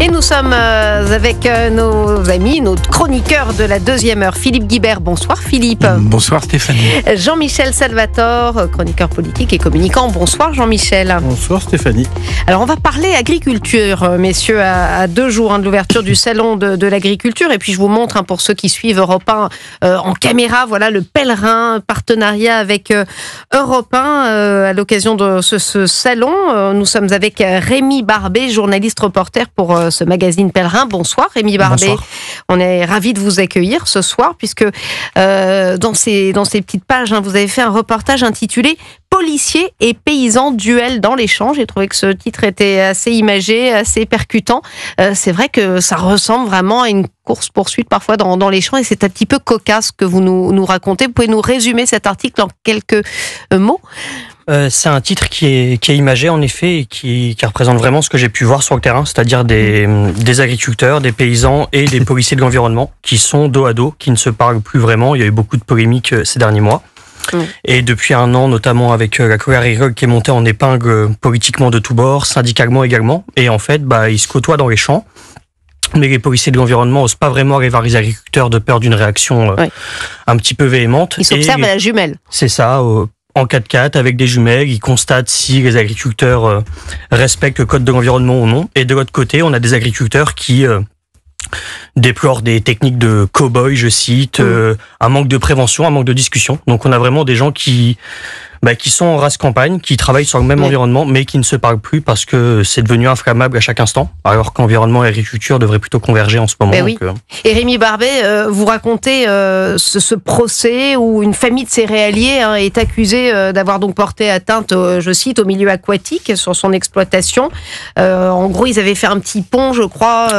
Et nous sommes avec nos amis, nos chroniqueurs de la deuxième heure. Philippe Guibert, bonsoir Philippe. Bonsoir Stéphanie. Jean-Michel Salvatore, chroniqueur politique et communicant. Bonsoir Jean-Michel. Bonsoir Stéphanie. Alors on va parler agriculture, messieurs, à 2 jours de l'ouverture du salon de l'agriculture. Et puis je vous montre, pour ceux qui suivent Europe 1 en caméra, voilà le pèlerin, partenariat avec Europe 1 à l'occasion de ce salon. Nous sommes avec Rémi Barbet, journaliste reporter pour ce magazine Pèlerin. Bonsoir Rémi Barbet. Bonsoir. On est ravis de vous accueillir ce soir puisque dans ces petites pages, vous avez fait un reportage intitulé Policiers et paysans, duel dans les champs. J'ai trouvé que ce titre était assez imagé, assez percutant. C'est vrai que ça ressemble vraiment à une course-poursuite parfois dans les champs et c'est un petit peu cocasse que vous nous racontez. Vous pouvez nous résumer cet article en quelques mots ? C'est un titre qui est imagé en effet et qui représente vraiment ce que j'ai pu voir sur le terrain, c'est-à-dire des agriculteurs, des paysans et des policiers de l'environnement qui sont dos à dos, qui ne se parlent plus vraiment. Il y a eu beaucoup de polémiques ces derniers mois. Et depuis 1 an, notamment avec la colère agricole qui est montée en épingle politiquement de tous bords, syndicalement également. Et en fait, ils se côtoient dans les champs. Mais les policiers de l'environnement n'osent pas vraiment aller voir les agriculteurs de peur d'une réaction un petit peu véhémente. Ils s'observent à la jumelle. C'est ça, en 4x4 avec des jumelles, ils constatent si les agriculteurs respectent le code de l'environnement ou non. Et de l'autre côté, on a des agriculteurs qui déplorent des techniques de cow-boy, je cite, un manque de prévention, un manque de discussion. Donc on a vraiment des gens qui sont en race campagne, qui travaillent sur le même environnement, mais qui ne se parlent plus parce que c'est devenu inflammable à chaque instant, alors qu'environnement et agriculture devraient plutôt converger en ce moment. Oui. Et Rémi Barbet, vous racontez ce procès où une famille de céréaliers est accusée d'avoir donc porté atteinte, je cite, au milieu aquatique sur son exploitation. En gros, ils avaient fait un petit pont, je crois,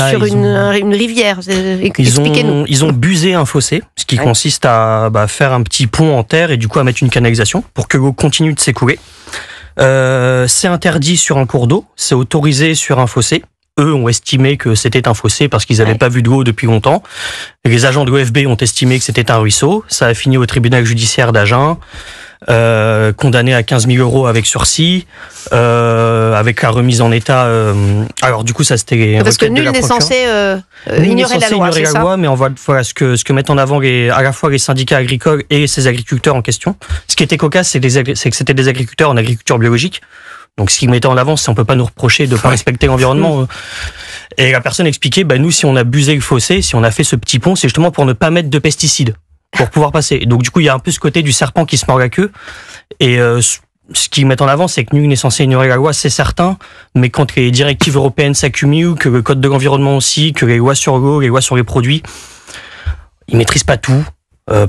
sur une rivière. Expliquez-nous. Ils ont busé un fossé, ce qui consiste à faire un petit pont en terre et du coup à mettre une canalisation pour que l'eau continue de s'écouler. C'est interdit sur un cours d'eau, c'est autorisé sur un fossé. Eux ont estimé que c'était un fossé parce qu'ils n'avaient pas vu de l'eau depuis longtemps. Les agents de l'OFB ont estimé que c'était un ruisseau. Ça a fini au tribunal judiciaire d'Agen, condamné à 15 000 € avec sursis, avec la remise en état. Alors du coup, ça c'était parce que nul n'est censé ignorer la loi, c'est ça. Mais on voit voilà ce que mettent en avant à la fois les syndicats agricoles et ces agriculteurs en question. Ce qui était cocasse, c'est que c'était des agriculteurs en agriculture biologique. Donc, ce qu'ils mettaient en avant, c'est qu'on peut pas nous reprocher de pas respecter l'environnement. Et la personne expliquait, nous, si on a busé le fossé, si on a fait ce petit pont, c'est justement pour ne pas mettre de pesticides, pour pouvoir passer. Donc, du coup, il y a un peu ce côté du serpent qui se mord la queue. Et ce qu'ils mettent en avant, c'est que nul n'est censé ignorer la loi, c'est certain. Mais quand les directives européennes s'accumulent, que le code de l'environnement aussi, que les lois sur l'eau, les lois sur les produits, ils maîtrisent pas tout.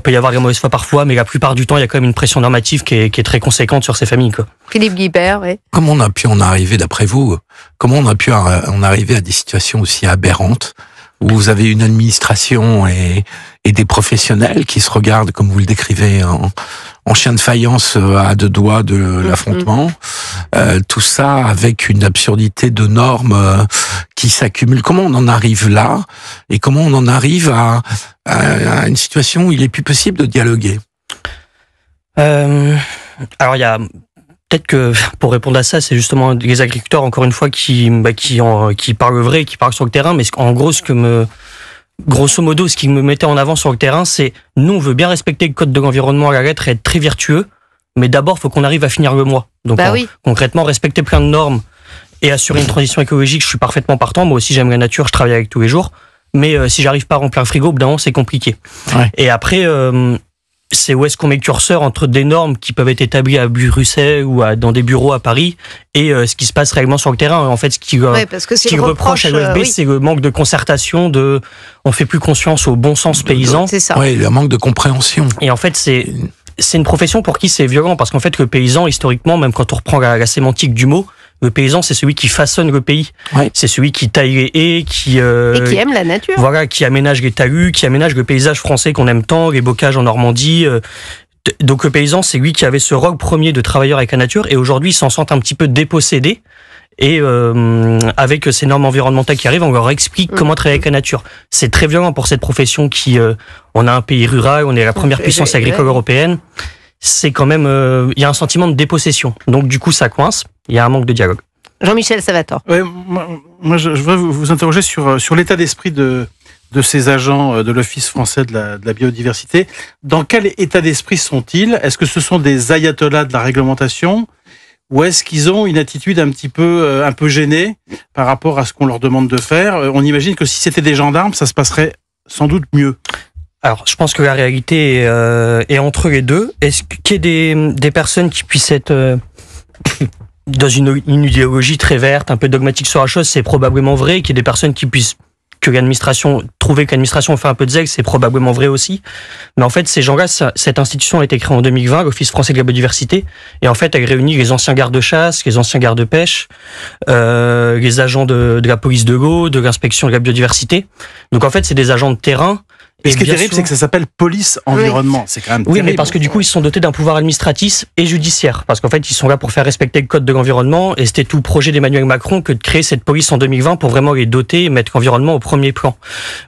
Peut y avoir des mauvaises fois parfois, mais la plupart du temps, il y a quand même une pression normative qui est très conséquente sur ces familles, quoi. Philippe Guibert, oui. Comment on a pu en arriver, d'après vous, en arriver à des situations aussi aberrantes, où vous avez une administration et des professionnels qui se regardent, comme vous le décrivez, en chien de faïence à 2 doigts de l'affrontement. Tout ça avec une absurdité de normes qui s'accumulent. Comment on en arrive là? Et comment on en arrive à une situation où il est plus possible de dialoguer? Alors il y a peut-être que pour répondre à ça, c'est justement les agriculteurs encore une fois qui parlent vrai, qui parlent sur le terrain. Mais en gros, grosso modo, ce qui me mettait en avant sur le terrain, c'est nous on veut bien respecter le code de l'environnement à la lettre et être très vertueux, mais d'abord il faut qu'on arrive à finir le mois. Donc concrètement, respecter plein de normes et assurer une transition écologique, je suis parfaitement partant. Moi aussi j'aime la nature, je travaille avec tous les jours. Mais si j'arrive pas à remplir un frigo, au bout d'un moment, c'est compliqué. Et après, c'est où est-ce qu'on met le curseur entre des normes qui peuvent être établies à Bruxelles ou dans des bureaux à Paris et ce qui se passe réellement sur le terrain. En fait, ce qui reproche à l'OFB, c'est le manque de concertation, on fait plus confiance au bon sens paysan. C'est ça. Oui, le manque de compréhension. Et en fait, c'est une profession pour qui c'est violent parce qu'en fait, le paysan, historiquement, même quand on reprend la sémantique du mot, le paysan, c'est celui qui façonne le pays. C'est celui qui taille les haies, qui aime la nature. Voilà, qui aménage les talus, qui aménage le paysage français qu'on aime tant, les bocages en Normandie. Donc le paysan, c'est lui qui avait ce rôle premier de travailleur avec la nature, et aujourd'hui, ils s'en sentent un petit peu dépossédés. Et avec ces normes environnementales qui arrivent, on leur explique comment travailler avec la nature. C'est très violent pour cette profession qui, on a un pays rural, on est la première puissance agricole européenne. C'est quand même, il y a un sentiment de dépossession. Donc du coup, ça coince. Il y a un manque de dialogue. Jean-Michel Savator. Ouais, moi je voudrais vous interroger sur l'état d'esprit de ces agents de l'Office français de la biodiversité. Dans quel état d'esprit sont-ils? Est-ce que ce sont des ayatollahs de la réglementation? Ou est-ce qu'ils ont une attitude un peu gênée par rapport à ce qu'on leur demande de faire? On imagine que si c'était des gendarmes, ça se passerait sans doute mieux. Alors, je pense que la réalité est entre les deux. Est-ce qu'il y ait des personnes qui puissent être dans une idéologie très verte, un peu dogmatique sur la chose? C'est probablement vrai. Qu'il y ait des personnes qui puissent trouver que l'administration fait un peu de zèle, c'est probablement vrai aussi. Mais en fait, ces gens-là, cette institution a été créée en 2020, l'Office français de la biodiversité, et en fait, elle réunit les anciens gardes-chasse, les anciens gardes-pêche, les agents de la police de l'eau, de l'inspection de la biodiversité. Donc en fait, c'est des agents de terrain. Et ce qui est terrible, c'est que ça s'appelle police environnement. C'est quand même terrible. Oui, mais parce que du coup, ils sont dotés d'un pouvoir administratif et judiciaire. Parce qu'en fait, ils sont là pour faire respecter le code de l'environnement. Et c'était tout le projet d'Emmanuel Macron que de créer cette police en 2020 pour vraiment les doter et mettre l'environnement au premier plan.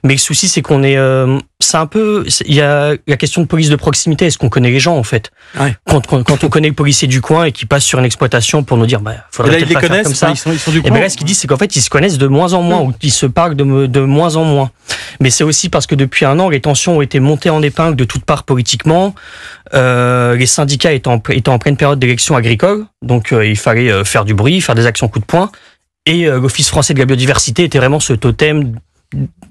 Mais le souci, c'est qu'on est... il y a la question de police de proximité. Est-ce qu'on connaît les gens, en fait? Ouais. Quand on connaît le policier du coin et qui passe sur une exploitation pour nous dire, faudrait peut-être pas faire comme ça. Ils sont du coin. Et bien là, ce qu'ils disent, c'est qu'en fait, ils se connaissent de moins en moins, ou ils se parlent de moins en moins. Mais c'est aussi parce que depuis un an, les tensions ont été montées en épingle de toutes parts politiquement. Les syndicats étant en pleine période d'élection agricole, donc il fallait faire du bruit, faire des actions coup de poing. Et l'Office français de la biodiversité était vraiment ce totem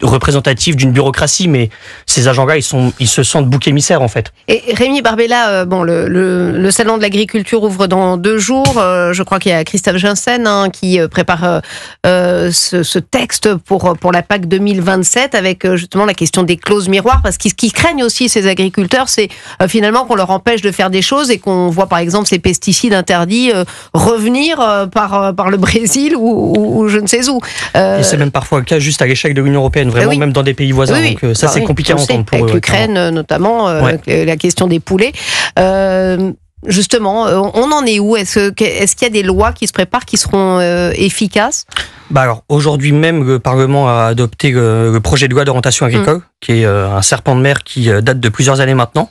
représentatif d'une bureaucratie, mais ces agents-là, ils se sentent boucs émissaires, en fait. Et Rémi Barbella, le salon de l'agriculture ouvre dans 2 jours. Je crois qu'il y a Christophe Janssen qui prépare ce texte pour la PAC 2027 avec justement la question des clauses miroirs, parce qu'ils craignent aussi ces agriculteurs, c'est finalement qu'on leur empêche de faire des choses et qu'on voit par exemple ces pesticides interdits revenir par le Brésil ou je ne sais où. Et c'est même parfois le cas juste à l'échelle de l'Union européenne, vraiment, même dans des pays voisins. Oui, donc ça, c'est compliqué à entendre pour eux. Avec l'Ukraine, notamment, la question des poulets. Justement, on en est où? Est-ce qu'il y a des lois qui se préparent, qui seront efficaces? Alors, aujourd'hui même, le Parlement a adopté le projet de loi d'orientation agricole, qui est un serpent de mer qui date de plusieurs années maintenant.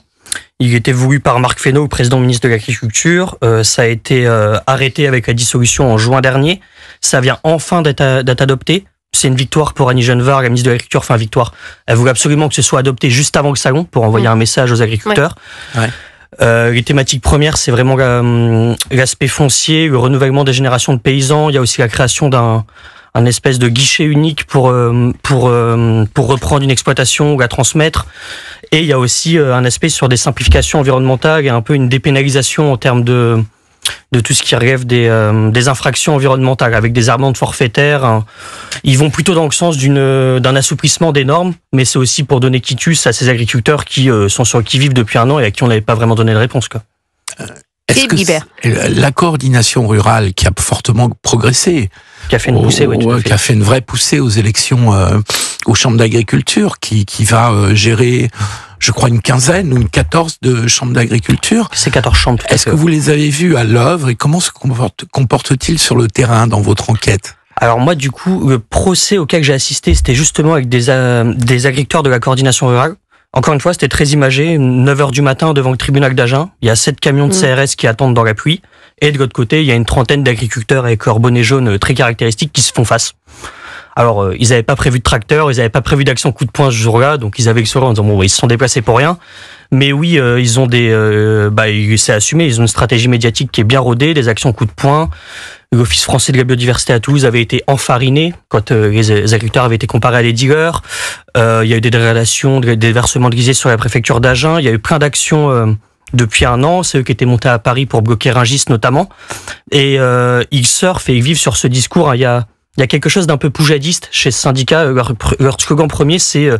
Il était voulu par Marc Fesneau, président ministre de l'Agriculture. Ça a été arrêté avec la dissolution en juin dernier. Ça vient enfin d'être adopté. C'est une victoire pour Annie Genevard, la ministre de l'Agriculture. Enfin, victoire. Elle voulait absolument que ce soit adopté juste avant le salon pour envoyer un message aux agriculteurs. Ouais. Les thématiques premières, c'est vraiment l'aspect foncier, le renouvellement des générations de paysans. Il y a aussi la création d'un espèce de guichet unique pour reprendre une exploitation ou la transmettre. Et il y a aussi un aspect sur des simplifications environnementales et un peu une dépénalisation en termes de tout ce qui relève des infractions environnementales avec des amendes forfaitaires. Ils vont plutôt dans le sens d'un assouplissement des normes, mais c'est aussi pour donner quitus à ces agriculteurs qui sont sur le qui-vive depuis un an et à qui on n'avait pas vraiment donné de réponse, quoi. Est-ce que la coordination rurale qui a fortement progressé, qui a fait une poussée, qui a fait une vraie poussée aux élections aux chambres d'agriculture, qui va gérer, je crois, une 15 ou une 14 de chambres d'agriculture. C'est 14 chambres. Est-ce que vous les avez vues à l'œuvre et comment se comportent-ils sur le terrain dans votre enquête? Alors moi, du coup, le procès auquel j'ai assisté, c'était justement avec des agriculteurs de la coordination rurale. Encore une fois, c'était très imagé, 9h du matin devant le tribunal d'Agen. Il y a 7 camions de CRS qui attendent dans la pluie. Et de l'autre côté, il y a une trentaine d'agriculteurs avec leur bonnet jaune très caractéristique qui se font face. Alors, ils n'avaient pas prévu de tracteur, ils n'avaient pas prévu d'action coup de poing ce jour-là, donc ils avaient le sourire en disant, ils se sont déplacés pour rien. Mais oui, ils ont c'est assumé, ils ont une stratégie médiatique qui est bien rodée, des actions coup de poing. L'Office français de la biodiversité à Toulouse avait été enfariné quand les agriculteurs avaient été comparés à des dealers. Il y a eu des dégradations, des versements de gisets sur la préfecture d'Agen. Il y a eu plein d'actions depuis un an. C'est eux qui étaient montés à Paris pour bloquer Rungis notamment. Et ils surfent et ils vivent sur ce discours. Il y a quelque chose d'un peu poujadiste chez ce syndicat. Leur slogan premier, c'est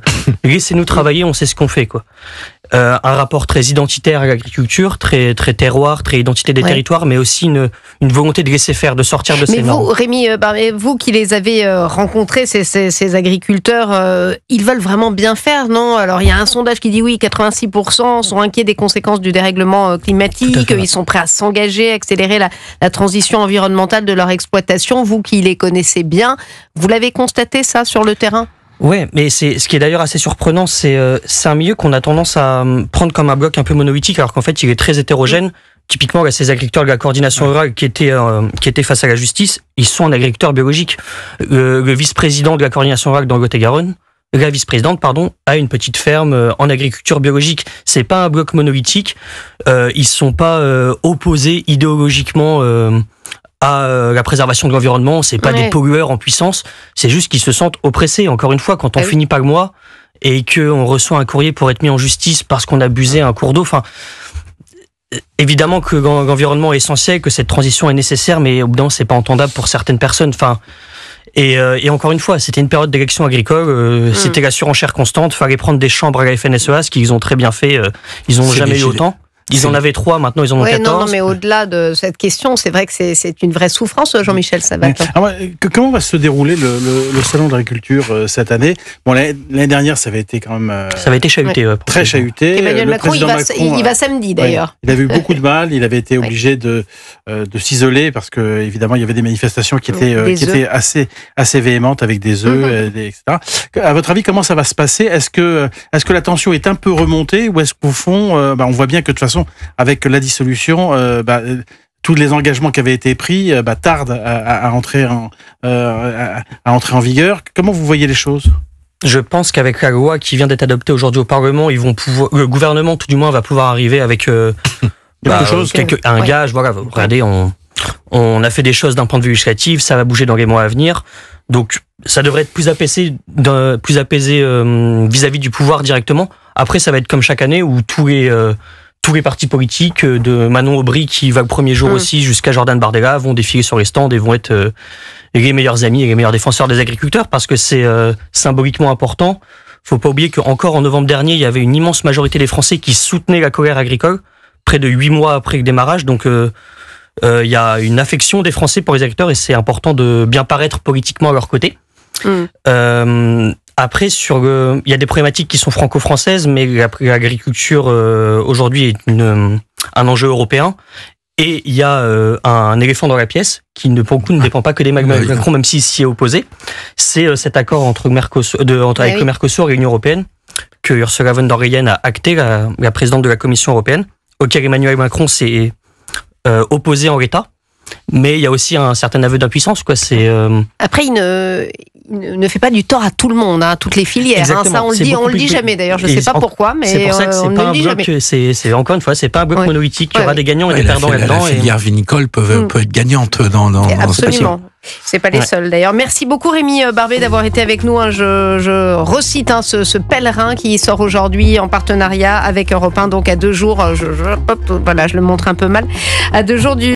laissez-nous travailler, on sait ce qu'on fait, quoi. Un rapport très identitaire à l'agriculture, très très terroir, très identité des territoires, mais aussi une volonté de laisser faire, de sortir de ces normes. Mais vous, Rémi, vous qui les avez rencontrés, ces agriculteurs, ils veulent vraiment bien faire, non? Alors il y a un sondage qui dit oui, 86% sont inquiets des conséquences du dérèglement climatique, ils sont prêts à s'engager, à accélérer la transition environnementale de leur exploitation. Vous qui les connaissez bien, vous l'avez constaté ça sur le terrain? Ouais, mais ce qui est d'ailleurs assez surprenant, c'est un milieu qu'on a tendance à prendre comme un bloc un peu monolithique, alors qu'en fait il est très hétérogène. typiquement, là, ces agriculteurs de la coordination rurale qui étaient face à la justice, ils sont un agriculteur biologique. Le vice-président de la coordination rurale dans le Lot-et-Garonne, la vice-présidente, a une petite ferme en agriculture biologique. C'est pas un bloc monolithique. Ils sont pas opposés idéologiquement à la préservation de l'environnement. C'est pas des pollueurs en puissance. C'est juste qu'ils se sentent oppressés. Encore une fois, quand on finit pas le mois et qu'on reçoit un courrier pour être mis en justice parce qu'on a abusé un cours d'eau, enfin, évidemment que l'environnement est essentiel, que cette transition est nécessaire, mais au bout d'un moment, c'est pas entendable pour certaines personnes. Enfin, et encore une fois, c'était une période d'élection agricole, c'était la surenchère constante, fallait prendre des chambres à la FNSEA, ce qu'ils ont très bien fait, ils n'ont jamais eu autant. Ils en avaient 3, maintenant ils en ont 14. Non, mais au-delà de cette question, c'est vrai que c'est une vraie souffrance, Jean-Michel Sabat. Alors, comment va se dérouler le salon de l'agriculture cette année? Bon, l'année dernière, ça avait été quand même... ça avait été chahuté. Très chahuté. Emmanuel Macron, il va samedi d'ailleurs. Il avait eu beaucoup de mal, il avait été obligé de s'isoler parce que évidemment il y avait des manifestations qui étaient assez véhémentes avec des œufs, etc. À votre avis, comment ça va se passer? Est-ce que la tension est un peu remontée ou est-ce qu'au fond, on voit bien que de toute façon, avec la dissolution, tous les engagements qui avaient été pris tardent à entrer en vigueur. Comment vous voyez les choses? Je pense qu'avec la loi qui vient d'être adoptée aujourd'hui au Parlement, le gouvernement, tout du moins, va pouvoir arriver avec un gage. Voilà, regardez, on a fait des choses d'un point de vue législatif, ça va bouger dans les mois à venir. Donc, ça devrait être plus apaisé vis-à-vis du pouvoir directement. Après, ça va être comme chaque année où tous les partis politiques, de Manon Aubry qui va le premier jour aussi jusqu'à Jordan Bardella, vont défiler sur les stands et vont être les meilleurs amis et les meilleurs défenseurs des agriculteurs parce que c'est symboliquement important. Faut pas oublier qu'encore en novembre dernier, il y avait une immense majorité des Français qui soutenaient la colère agricole, près de 8 mois après le démarrage. Donc, il y a une affection des Français pour les agriculteurs et c'est important de bien paraître politiquement à leur côté. Après, il y a des problématiques qui sont franco-françaises, mais l'agriculture aujourd'hui est un enjeu européen. Et il y a un éléphant dans la pièce qui, pour le coup, ne dépend pas que d'Emmanuel Macron, même s'il s'y est opposé. C'est cet accord avec le Mercosur et l'Union européenne que Ursula von der Leyen a acté, la présidente de la Commission européenne, auquel Emmanuel Macron s'est opposé en l'état. Mais il y a aussi un certain aveu d'impuissance, quoi. Après, il ne fait pas du tort à tout le monde, à toutes les filières. Ça, on le dit jamais. D'ailleurs, je ne sais pas pourquoi, mais c'est pour ça que c'est pas un bloc. C'est encore une fois, c'est pas un bloc monolithique. Il y aura des gagnants et des perdants là-dedans. La filière vinicole peut être gagnante dans absolument. C'est pas les seuls d'ailleurs. Merci beaucoup Rémi Barbet d'avoir été avec nous. Je recite ce pèlerin qui sort aujourd'hui en partenariat avec Europe 1, donc à 2 jours. Je le montre un peu mal. À 2 jours du